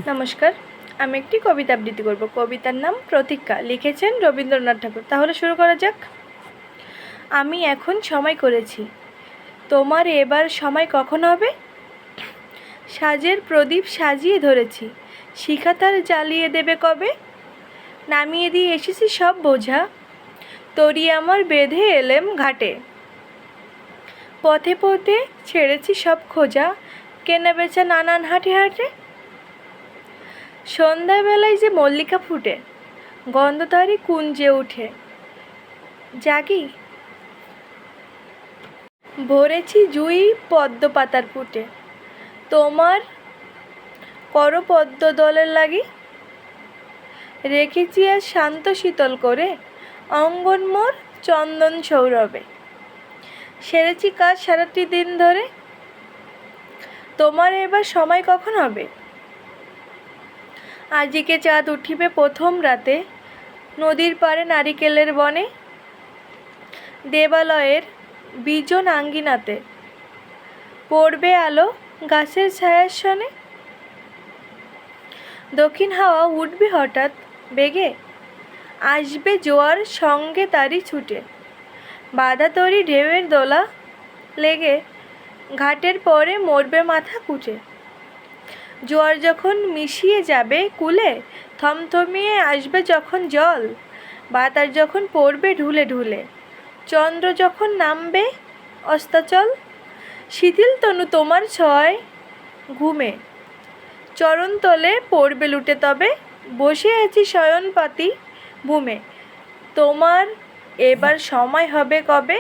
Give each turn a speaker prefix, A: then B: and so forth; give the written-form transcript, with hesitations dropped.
A: নমস্কার, আমি একটি কবিতা আবৃত্তি করব। কবিতার নাম প্রতীক্ষা, লিখেছেন রবীন্দ্রনাথ ঠাকুর। তাহলে শুরু করা যাক। আমি এখন সময় করেছি, তোমার এবার সময় কখন হবে? সাজের প্রদীপ সাজিয়ে ধরেছি, শিখা তার জ্বালিয়ে দেবে কবে? নামিয়ে দিয়ে এসেছি সব বোঝা, তরি আমার বেঁধে এলেম ঘাটে। পথে পথে ছেড়েছি সব খোঁজা, কেনা বেচা নানান হাটে হাটে। সন্ধ্যাবেলায় যে মল্লিকা ফুটে, গন্ধ তারই কুঞ্জে উঠে। জাগি ভরেছি জুই পদ্ম পাতার ফুটে, তোমার করপদ্ম দলের লাগি। রেখেছি আর শান্ত শীতল করে, অঙ্গন মোর চন্দন সৌরভে। সেরেছি কাজ সারাটি দিন ধরে, তোমার এবার সময় কখন হবে? আজিকে চাঁদ উঠিবে প্রথম রাতে, নদীর পাড়ে নারিকেলের বনে। দেবালয়ের বিজন আঙ্গিনাতে পড়বে আলো গাছের ছায়ার সনে। দক্ষিণ হাওয়া উঠবে হঠাৎ বেগে, আসবে জোয়ার সঙ্গে তারি ছুটে। বাঁধা তরি ঢেউয়ের দোলা লেগে, ঘাটের পরে মরবে মাথা কুটে। জোয়ার যখন মিশিয়ে যাবে কূলে, থমথমিয়ে আসবে যখন জল। বাতাস যখন পড়বে ঢুলে ঢুলে, চন্দ্র যখন নামবে অস্তাচল। শিথিল তনু তোমার ছয় ঘুমে, চরণ তলে পড়বে লুটে তবে। বসে আছি শয়ন পাতি ভূমে, তোমার এবার সময় হবে কবে?